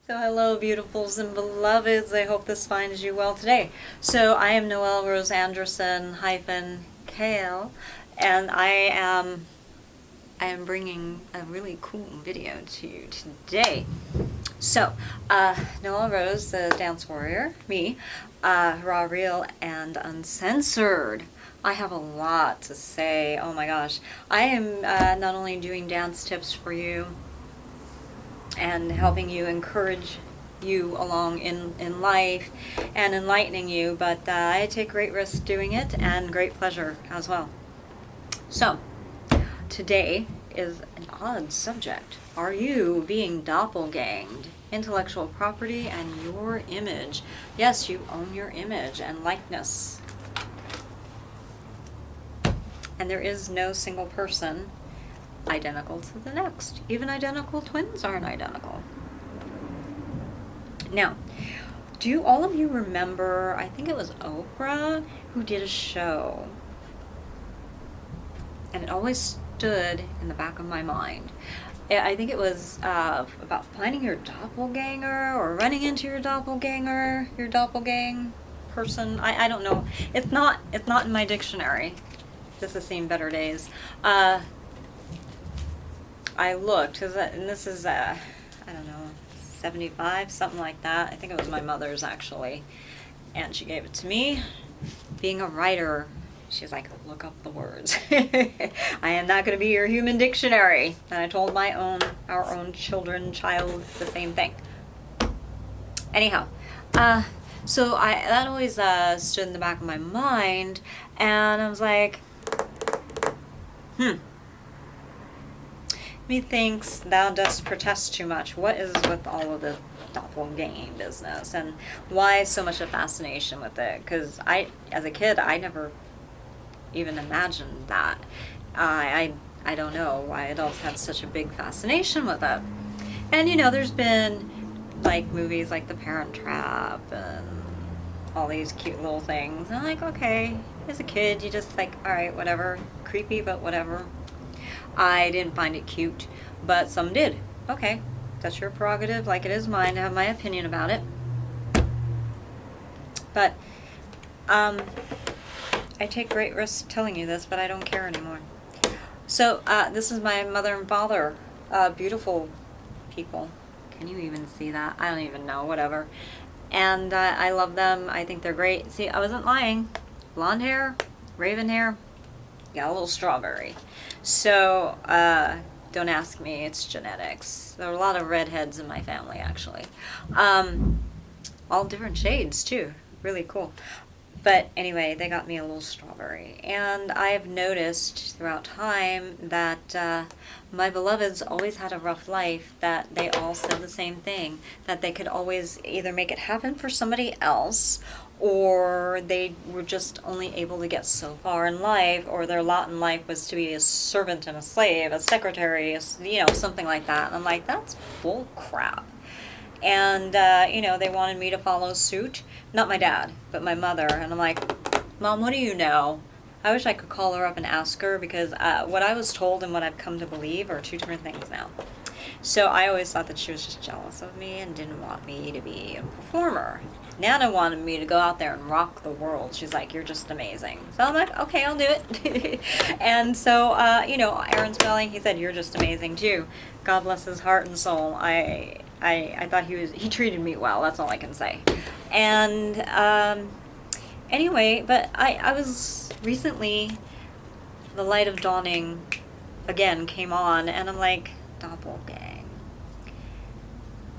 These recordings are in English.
So hello beautifuls and beloveds, I hope this finds you well today. So I am Noelle Rose Anderson hyphen Kale, and I am bringing a really cool video to you today. So, Noelle Rose, the dance warrior, me, raw, real, and uncensored. I have a lot to say. Oh my gosh. I am not only doing dance tips for you, and helping you, encourage you along in life and enlightening you, but I take great risk doing it and great pleasure as well. So, today is an odd subject. Are you being doppelganged? Intellectual property and your image. Yes, you own your image and likeness. And there is no single person identical to the next. Even identical twins aren't identical. Now, do all of you remember, I think it was Oprah who did a show, and it always stood in the back of my mind. I think it was about finding your doppelganger or running into your doppelganger, your doppelgang person. I don't know. It's not in my dictionary. This has seen better days. I looked, and this is, I don't know, 75, something like that. I think it was my mother's, actually. And she gave it to me. Being a writer, she's like, look up the words. I am not going to be your human dictionary. And I told our own child, the same thing. Anyhow, so that always stood in the back of my mind, and I was like, Methinks thou dost protest too much. What is with all of the doppelganger business, and why so much a fascination with it? Because as a kid, I never even imagined that. I don't know why adults had such a big fascination with it. And there's been like movies like The Parent Trap and all these cute little things. And I'm like, okay, as a kid, you just like, all right, whatever, creepy, but whatever. I didn't find it cute, but some did. Okay, that's your prerogative, like it is mine to have my opinion about it. But I take great risks telling you this, but I don't care anymore. So this is my mother and father, beautiful people. Can you even see that? I don't even know, whatever. And I love them. I think they're great. See, I wasn't lying. Blonde hair, raven hair, got a little strawberry. So, don't ask me, it's genetics. There are a lot of redheads in my family, actually. All different shades, too. Really cool. But anyway, they got me a little strawberry. And I've noticed throughout time that my beloveds always had a rough life, that they all said the same thing, that they could always either make it happen for somebody else, or they were just only able to get so far in life, or their lot in life was to be a servant and a slave, a secretary, something like that. And I'm like, that's bull crap. And, they wanted me to follow suit. Not my dad, but my mother. And I'm like, Mom, what do you know? I wish I could call her up and ask her, because what I was told and what I've come to believe are two different things now. So I always thought that she was just jealous of me and didn't want me to be a performer. Nana wanted me to go out there and rock the world. She's like, you're just amazing. So I'm like, okay, I'll do it. And so, Aaron Spelling, he said, you're just amazing too. God bless his heart and soul. I thought he treated me well. That's all I can say. And anyway, but I was recently, the light of dawning again came on, and I'm like, doppelgang.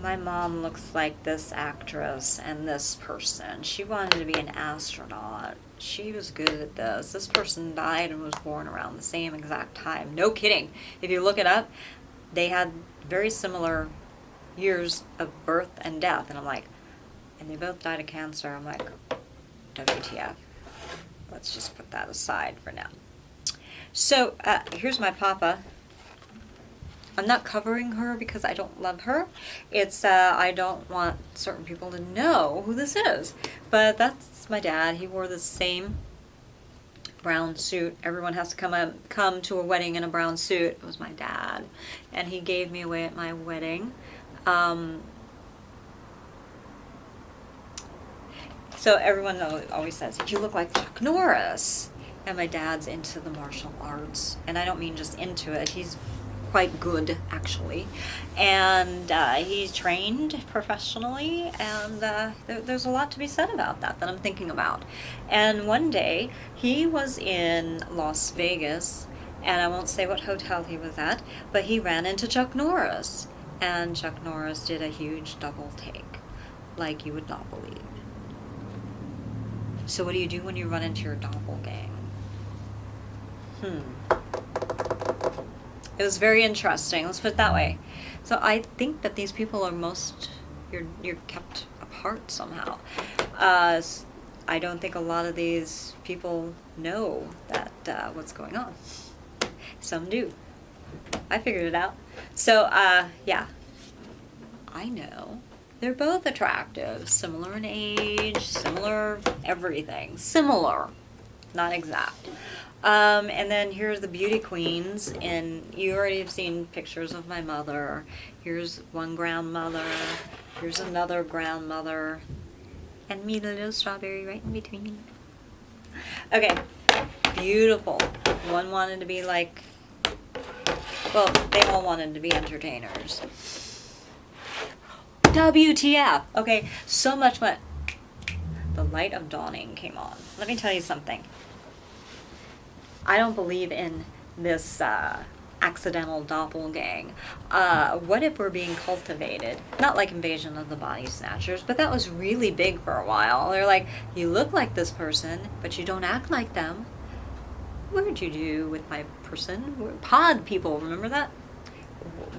My mom looks like this actress and this person. She wanted to be an astronaut. She was good at this. This person died and was born around the same exact time. No kidding. If you look it up, they had very similar years of birth and death. And I'm like, and they both died of cancer. I'm like, WTF. Let's just put that aside for now. So here's my papa. I'm not covering her because I don't love her. It's I don't want certain people to know who this is. But that's my dad. He wore the same brown suit. Everyone has to come to a wedding in a brown suit. It was my dad. And he gave me away at my wedding. So everyone always says, you look like Chuck Norris. And my dad's into the martial arts. And I don't mean just into it. He's quite good, actually. And he's trained professionally. And there's a lot to be said about that I'm thinking about. And one day, he was in Las Vegas. And I won't say what hotel he was at. But he ran into Chuck Norris. And Chuck Norris did a huge double take. Like you would not believe. So what do you do when you run into your doppelgang? It was very interesting. Let's put it that way. So I think that these people are you're kept apart somehow. I don't think a lot of these people know that what's going on. Some do. I figured it out. So yeah, I know. They're both attractive, similar in age, similar everything. Similar, not exact. And then here's the beauty queens, and you already have seen pictures of my mother. Here's one grandmother, here's another grandmother, and me, the little strawberry right in between. Okay, beautiful. One wanted to be like, well, they all wanted to be entertainers. WTF. Okay, so much what? The light of dawning came on. Let me tell you something. I don't believe in this accidental doppelgang. What if we're being cultivated? Not like Invasion of the Body Snatchers, but that was really big for a while. They're like, you look like this person, but you don't act like them. What'd you do with my person? Pod people, remember that?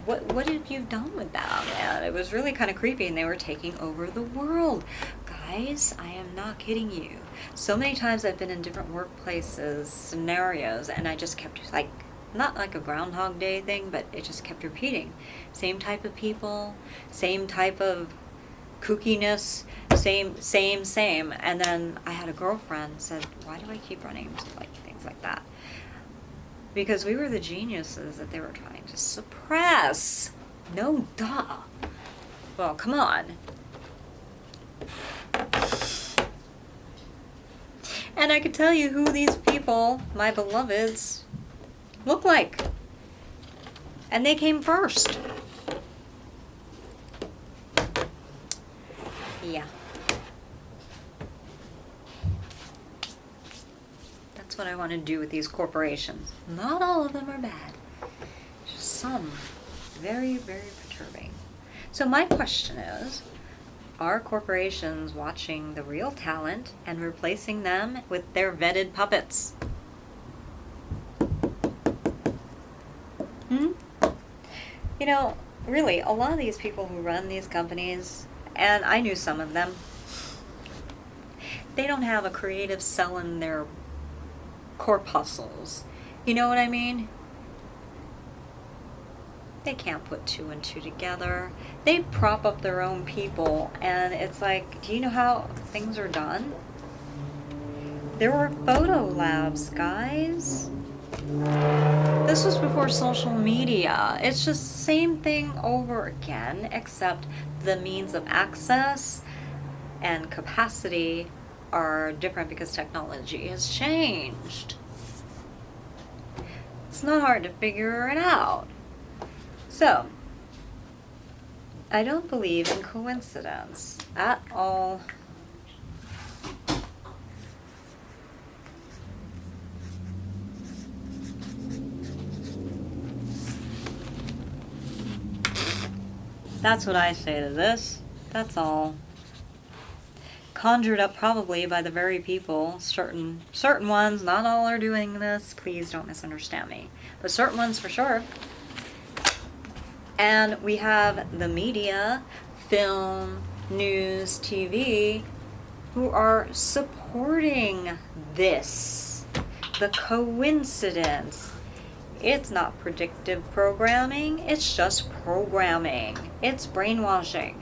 What have you done with that? And it was really kind of creepy, and they were taking over the world. Guys, I am not kidding you. So many times I've been in different workplaces, scenarios, and I just kept, like, not like a Groundhog Day thing, but it just kept repeating. Same type of people, same type of kookiness, same. And then I had a girlfriend said, why do I keep running into, like, things like that? Because we were the geniuses that they were trying to suppress. No, duh. Well, come on. And I could tell you who these people, my beloveds, look like. And they came first. Yeah. That's what I want to do with these corporations. Not all of them are bad. Just some. Very, very perturbing. So my question is, are corporations watching the real talent and replacing them with their vetted puppets? You know, really, a lot of these people who run these companies, and I knew some of them, they don't have a creative cell in their corpuscles. You know what I mean? They can't put two and two together. They prop up their own people, and it's like, do you know how things are done? There were photo labs, guys. This was before social media. It's just the same thing over again, except the means of access and capacity are different because technology has changed. It's not hard to figure it out. So, I don't believe in coincidence at all. That's what I say to this. That's all. Conjured up probably by the very people, certain ones, not all are doing this, please don't misunderstand me, but certain ones for sure. And we have the media, film, news, TV, who are supporting this. The coincidence. It's not predictive programming, it's just programming. It's brainwashing.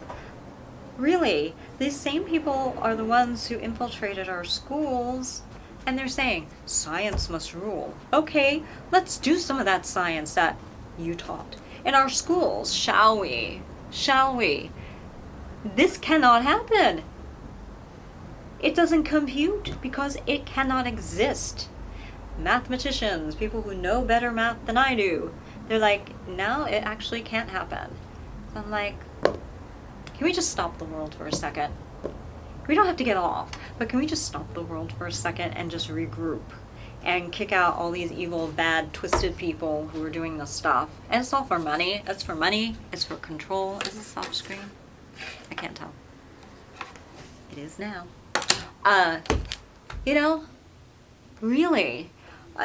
Really, these same people are the ones who infiltrated our schools, and they're saying, science must rule. Okay, let's do some of that science that you taught in our schools, shall we? Shall we? This cannot happen. It doesn't compute because it cannot exist. Mathematicians, people who know better math than I do, they're like, no, it actually can't happen. So I'm like, can we just stop the world for a second? We don't have to get off, but can we just stop the world for a second and just regroup and kick out all these evil, bad, twisted people who are doing this stuff? And it's all for money. It's for money. It's for control. Is this off screen? I can't tell. It is now. You know, really.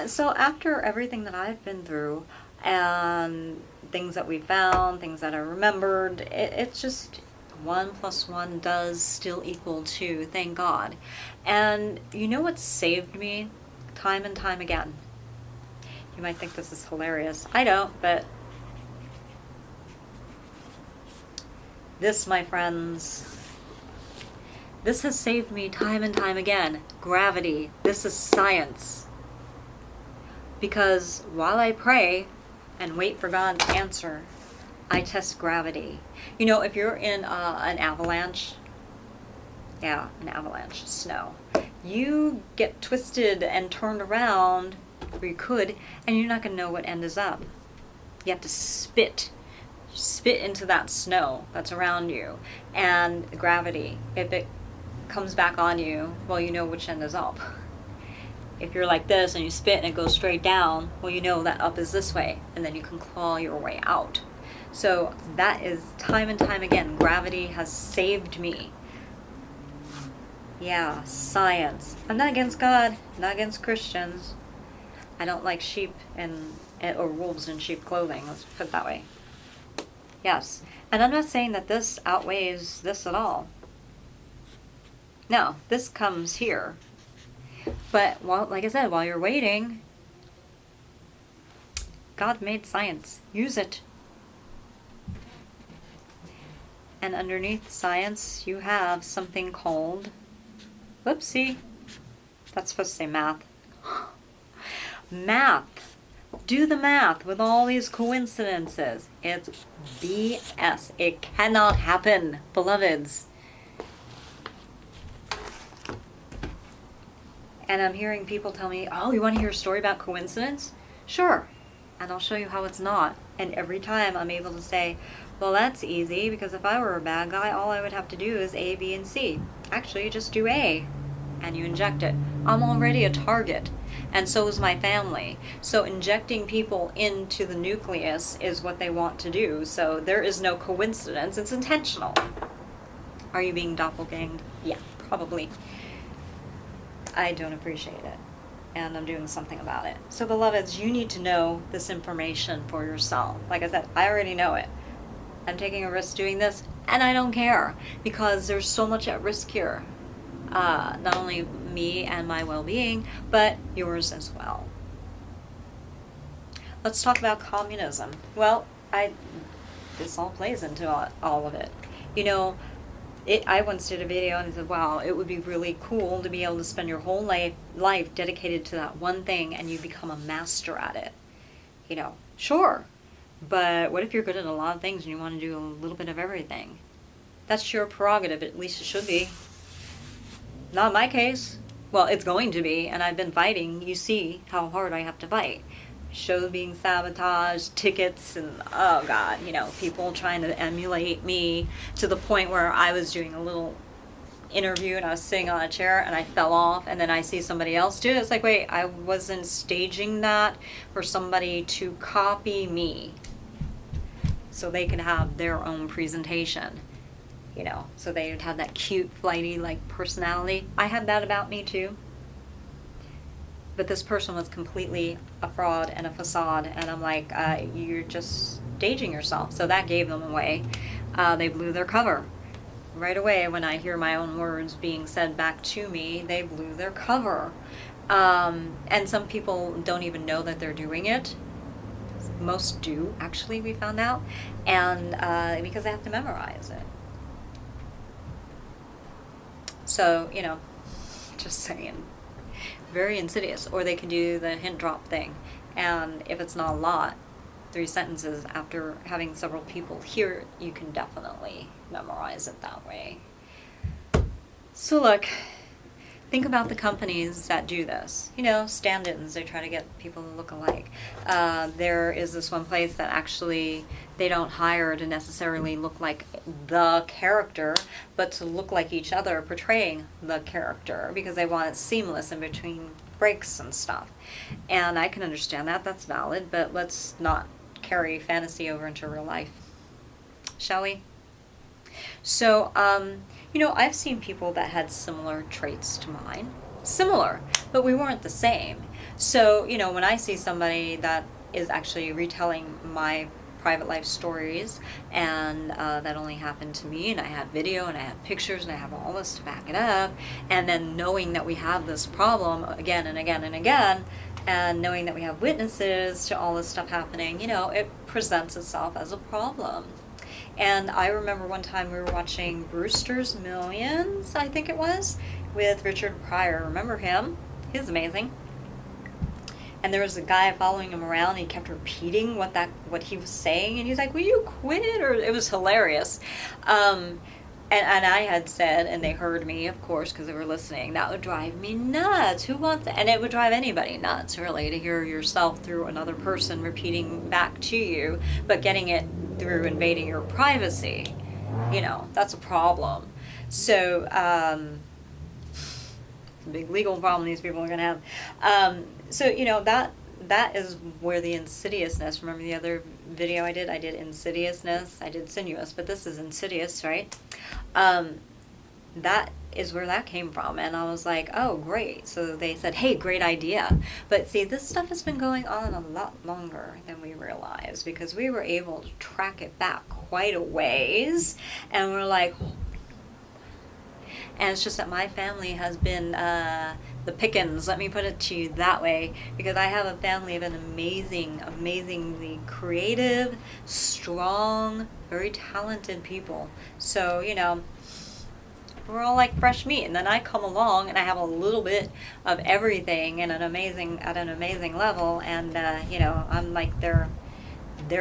So after everything that I've been through and things that we found, things that I remembered, it's just 1 + 1 does still equal 2, thank God. And you know what saved me time and time again? You might think this is hilarious. I don't, but this, my friends, this has saved me time and time again. Gravity. This is science. Because while I pray and wait for God's answer, I test gravity. You know, if you're in an avalanche, an avalanche, snow, you get twisted and turned around, or you could, and you're not going to know what end is up. You have to spit into that snow that's around you. And gravity, if it comes back on you, well, you know which end is up. If you're like this and you spit and it goes straight down, well, you know that up is this way, and then you can claw your way out. So that is time and time again. Gravity has saved me. Yeah, science. I'm not against God, not against Christians. I don't like sheep or wolves in sheep clothing, let's put it that way. Yes, and I'm not saying that this outweighs this at all. No, this comes here. But, like I said, while you're waiting, God made science. Use it. And underneath science, you have something called, whoopsie, that's supposed to say math. Math. Do the math with all these coincidences. It's BS. It cannot happen, beloveds. And I'm hearing people tell me, oh, you want to hear a story about coincidence? Sure. And I'll show you how it's not. And every time I'm able to say, well, that's easy, because if I were a bad guy, all I would have to do is A, B, and C. Actually, you just do A, and you inject it. I'm already a target, and so is my family. So injecting people into the nucleus is what they want to do. So there is no coincidence. It's intentional. Are you being doppelganged? Yeah, probably. I don't appreciate it, and I'm doing something about it. So beloveds, you need to know this information for yourself. Like I said, I already know it. I'm taking a risk doing this, and I don't care, because there's so much at risk here. Not only me and my well-being, but yours as well. Let's talk about communism. Well, this all plays into all of it. You know, I once did a video and I said, wow, it would be really cool to be able to spend your whole life dedicated to that one thing and you become a master at it. You know, sure. But what if you're good at a lot of things and you want to do a little bit of everything? That's your prerogative, at least it should be. Not my case. Well, it's going to be, and I've been fighting. You see how hard I have to fight. Shows being sabotaged, tickets, and oh God, you know, people trying to emulate me to the point where I was doing a little interview and I was sitting on a chair and I fell off, and then I see somebody else do it. It's like, wait, I wasn't staging that for somebody to copy me so they could have their own presentation, you know, so they would have that cute, flighty, like, personality. I had that about me too. But this person was completely a fraud and a facade, and I'm like, you're just staging yourself. So that gave them away. They blew their cover. Right away, when I hear my own words being said back to me, they blew their cover. And some people don't even know that they're doing it. Most do, actually, we found out. And because they have to memorize it. So, you know, just saying. Very insidious. Or they can do the hint drop thing, and if it's not a lot, 3 sentences after having several people hear it, you can definitely memorize it that way. So look, think about the companies that do this. You know, stand-ins, they try to get people to look alike. There is this one place that actually, they don't hire to necessarily look like the character, but to look like each other portraying the character, because they want it seamless in between breaks and stuff. And I can understand that, that's valid, but let's not carry fantasy over into real life, shall we? So, you know, I've seen people that had similar traits to mine. Similar, but we weren't the same. So, you know, when I see somebody that is actually retelling my private life stories, and that only happened to me, and I have video, and I have pictures, and I have all this to back it up, and then knowing that we have this problem again and again and again, and knowing that we have witnesses to all this stuff happening, you know, it presents itself as a problem. And I remember one time we were watching Brewster's Millions, I think it was, with Richard Pryor. Remember him? He was amazing. And there was a guy following him around, and he kept repeating what he was saying, and he's like, "Will you quit?" Or it was hilarious. And I had said, and they heard me, of course, because they were listening, that would drive me nuts. Who wants that? And it would drive anybody nuts, really, to hear yourself through another person repeating back to you, but getting it through invading your privacy. You know, that's a problem. So, it's a big legal problem these people are going to have. So, you know, that is where the insidiousness, remember the other video I did insidiousness, I did sinuous, but this is insidious, right? That is where that came from, and I was like, oh, great. So they said, hey, great idea. But see, this stuff has been going on a lot longer than we realized, because we were able to track it back quite a ways, and we're like, and it's just that my family has been the pickings, let me put it to you that way, because I have a family of an amazingly creative, strong, very talented people. So, you know, we're all like fresh meat, and then I come along and I have a little bit of everything and at an amazing level, and you know, I'm like their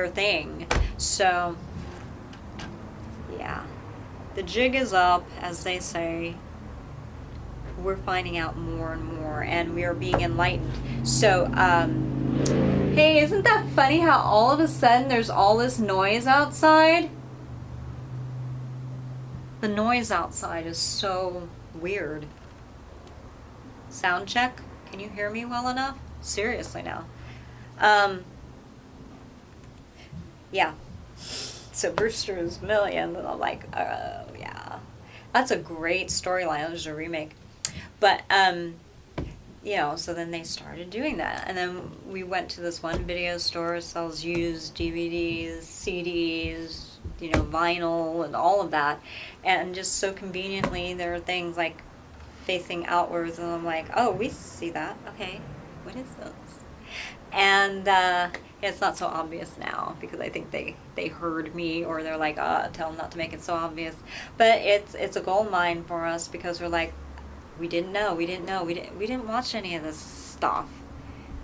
thing. So, yeah. The jig is up, as they say. We're finding out more and more, and we are being enlightened. So, hey, isn't that funny how all of a sudden there's all this noise outside? The noise outside is so weird. Sound check? Can you hear me well enough? Seriously now. Yeah. So Brewster's Millions, and I'm like, oh yeah, that's a great storyline. There's a remake, but you know. So then they started doing that, and then we went to this one video store, sells used DVDs, CDs, you know, vinyl, and all of that, and just so conveniently there are things like facing outwards, and I'm like, oh, we see that. Okay, what is this? And it's not so obvious now, because I think they heard me, or they're like, tell them not to make it so obvious. But it's a gold mine for us, because we're like, we didn't watch any of this stuff.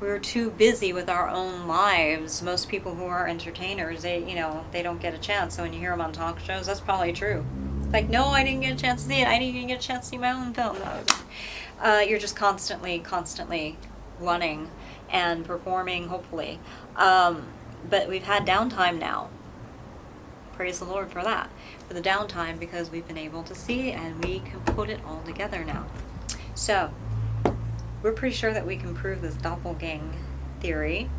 We were too busy with our own lives. Most people who are entertainers, they don't get a chance. So when you hear them on talk shows, that's probably true. It's like, no, I didn't get a chance to see it. I didn't even get a chance to see my own film. You're just constantly running and performing, hopefully. But we've had downtime now. Praise the Lord for that. For the downtime, because we've been able to see, and we can put it all together now. So, we're pretty sure that we can prove this doppelgang theory.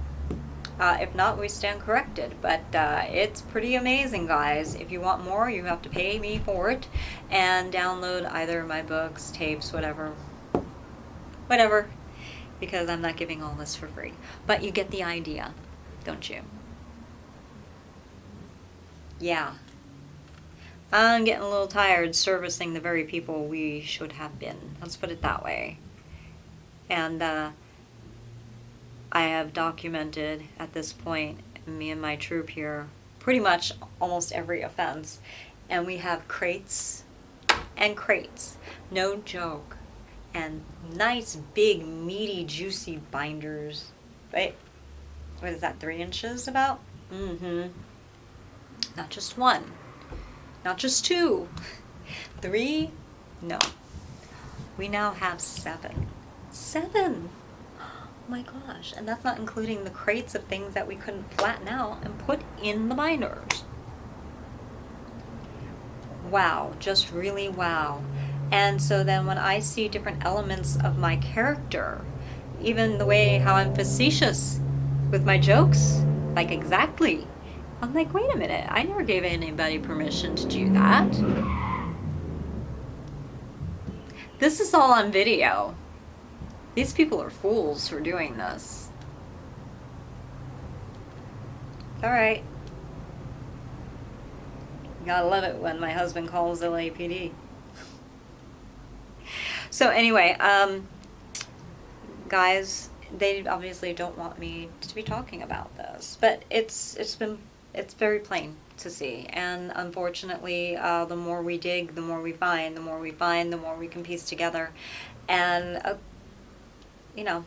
If not, we stand corrected. But it's pretty amazing, guys. If you want more, you have to pay me for it and download either my books, tapes, whatever. Because I'm not giving all this for free. But you get the idea, don't you? Yeah. I'm getting a little tired servicing the very people we should have been. Let's put it that way. And I have documented at this point, me and my troop here, pretty much almost every offense. And we have crates and crates. No joke. And nice, big, meaty, juicy binders. Right? What is that, 3 inches about? Mm-hmm. Not just one. Not just 2. 3? No. We now have 7. 7! Oh my gosh. And that's not including the crates of things that we couldn't flatten out and put in the binders. Wow. Just really wow. And so then when I see different elements of my character, even the way how I'm facetious with my jokes, like exactly, I'm like, wait a minute, I never gave anybody permission to do that. This is all on video. These people are fools for doing this. Alright. Gotta love it when my husband calls LAPD. So anyway, guys, they obviously don't want me to be talking about this, but it's very plain to see. And unfortunately, the more we dig, the more we find, the more we find, the more we can piece together. And you know,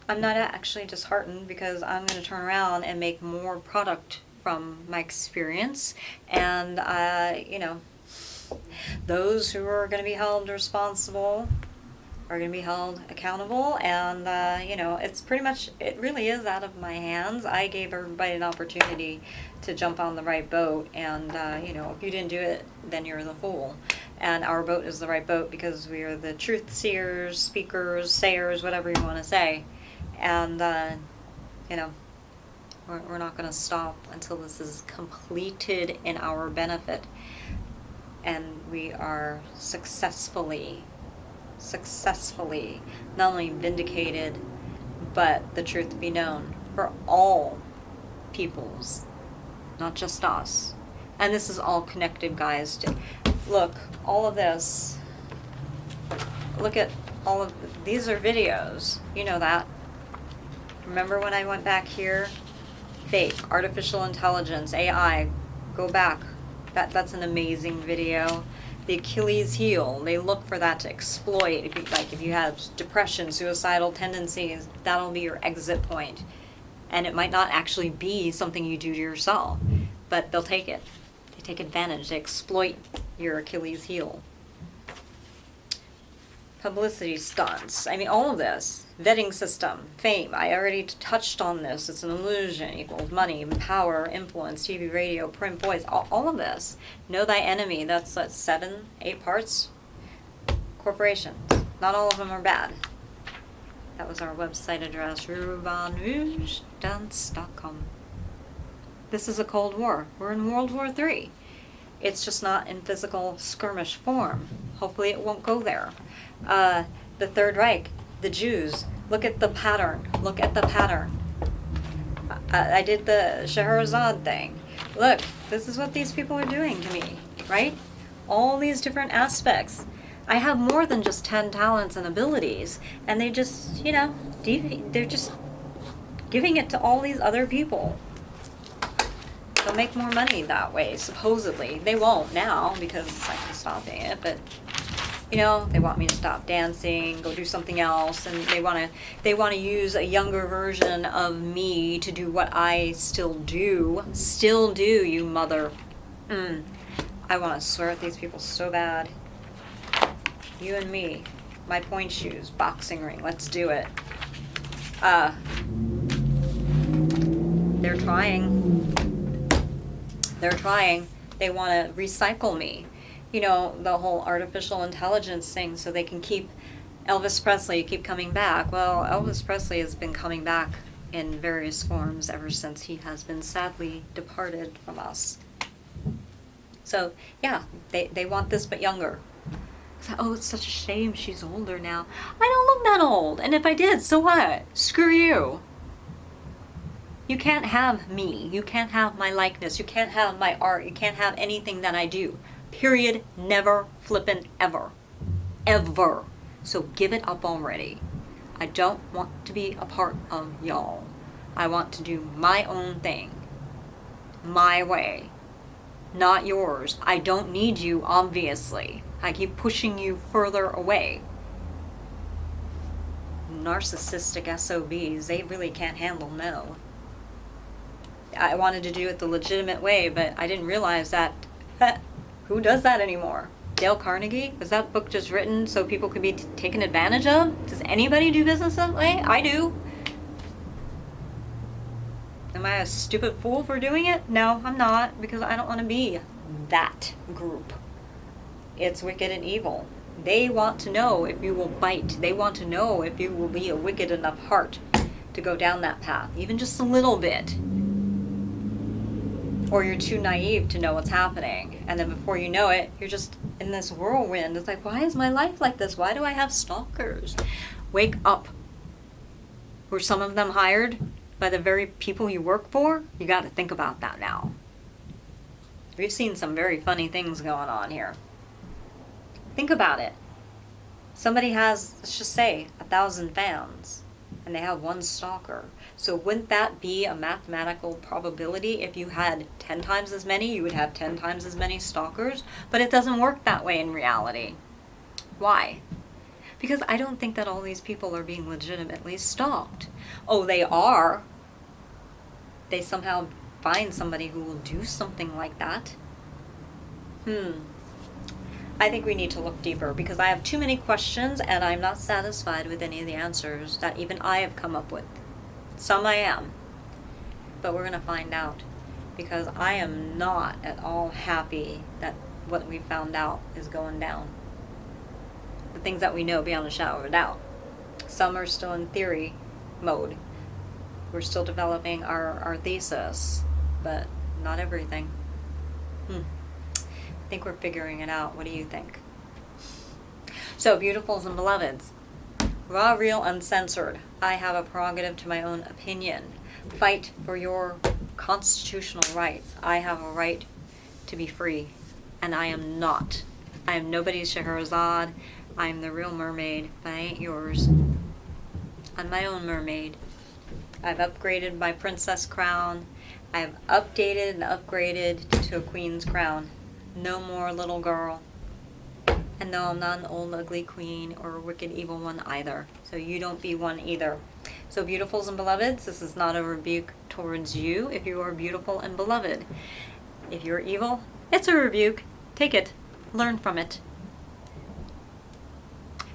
I'm not actually disheartened, because I'm going to turn around and make more product from my experience. And you know, those who are going to be held responsible are going to be held accountable. And you know, it's pretty much, it really is out of my hands. I gave everybody an opportunity to jump on the right boat, and you know, if you didn't do it, then you're the fool. And our boat is the right boat, because we are the truth seers, speakers, sayers, whatever you want to say. And you know, we're not going to stop until this is completed in our benefit, and we are successfully not only vindicated, but the truth be known for all peoples, not just us. And this is all connected, guys. Look, all of this, look at all of these are videos, you know that. Remember when I went back here? Fake, artificial intelligence, AI, go back. That's an amazing video. The Achilles heel, they look for that to exploit. If you have depression, suicidal tendencies, that'll be your exit point. And it might not actually be something you do to yourself, but they'll take it. They take advantage, they exploit your Achilles heel. Publicity stunts, I mean, all of this. Vetting system, fame, I already touched on this. It's an illusion, equals money, power, influence, TV, radio, print, voice, all of this. Know thy enemy, that's 7, 8 parts. Corporations, not all of them are bad. That was our website address, rubansrouggesdance.com. This is a Cold War. We're in World War III. It's just not in physical skirmish form. Hopefully it won't go there. The Third Reich, the Jews, look at the pattern. Look at the pattern. I did the Scheherazade thing. Look, this is what these people are doing to me, right? All these different aspects. I have more than just 10 talents and abilities, and they just, you know, they're just giving it to all these other people. They'll make more money that way, supposedly. They won't now, because I'm stopping it, but you know, they want me to stop dancing, go do something else, and they want to use a younger version of me to do what I still do, you mother. I want to swear at these people so bad. You and me, my point shoes, boxing ring, let's do it. They're trying. They want to recycle me. You know, the whole artificial intelligence thing, so they can keep Elvis Presley keep coming back. Well, Elvis Presley has been coming back in various forms ever since he has been sadly departed from us. So, yeah, they want this but younger. Oh, it's such a shame she's older now. I don't look that old, and if I did, so what? Screw you. You can't have me. You can't have my likeness. You can't have my art. You can't have anything that I do. Period. Never, flippin', ever. Ever. So give it up already. I don't want to be a part of y'all. I want to do my own thing. My way. Not yours. I don't need you, obviously. I keep pushing you further away. Narcissistic SOBs, they really can't handle no. I wanted to do it the legitimate way, but I didn't realize that who does that anymore? Dale Carnegie? Was that book just written so people could be taken advantage of? Does anybody do business that way? I do. Am I a stupid fool for doing it? No, I'm not, because I don't want to be that group. It's wicked and evil. They want to know if you will bite. They want to know if you will be a wicked enough heart to go down that path, even just a little bit. Or you're too naive to know what's happening. And then before you know it, you're just in this whirlwind. It's like, why is my life like this? Why do I have stalkers? Wake up. Were some of them hired by the very people you work for? You got to think about that now. We've seen some very funny things going on here. Think about it. Somebody has, let's just say, 1,000 fans, and they have one stalker. So wouldn't that be a mathematical probability? If you had 10 times as many, you would have 10 times as many stalkers? But it doesn't work that way in reality. Why? Because I don't think that all these people are being legitimately stalked. Oh, they are. They somehow find somebody who will do something like that. I think we need to look deeper, because I have too many questions and I'm not satisfied with any of the answers that even I have come up with. Some I am, but we're going to find out, because I am not at all happy that what we found out is going down. The things that we know beyond a shadow of a doubt. Some are still in theory mode. We're still developing our thesis, but not everything. I think we're figuring it out. What do you think? So, beautifuls and beloveds, raw, real, uncensored. I have a prerogative to my own opinion. Fight for your constitutional rights. I have a right to be free, and I am not. I am nobody's Scheherazade. I am the real mermaid, but I ain't yours. I'm my own mermaid. I've upgraded my princess crown. I've updated and upgraded to a queen's crown. No more little girl. And no, I'm not an old ugly queen or a wicked evil one either. So you don't be one either. So beautifuls and beloveds, this is not a rebuke towards you if you are beautiful and beloved. If you're evil, it's a rebuke. Take it. Learn from it.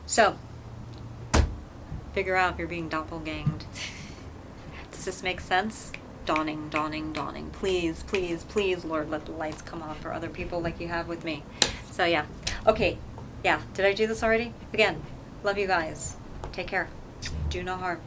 So, figure out if you're being doppelganged. Does this make sense? Dawning, dawning, dawning. Please, please, please, Lord, let the lights come on for other people like you have with me. So yeah. Okay. Yeah. Did I do this already? Again, love you guys. Take care. Do no harm.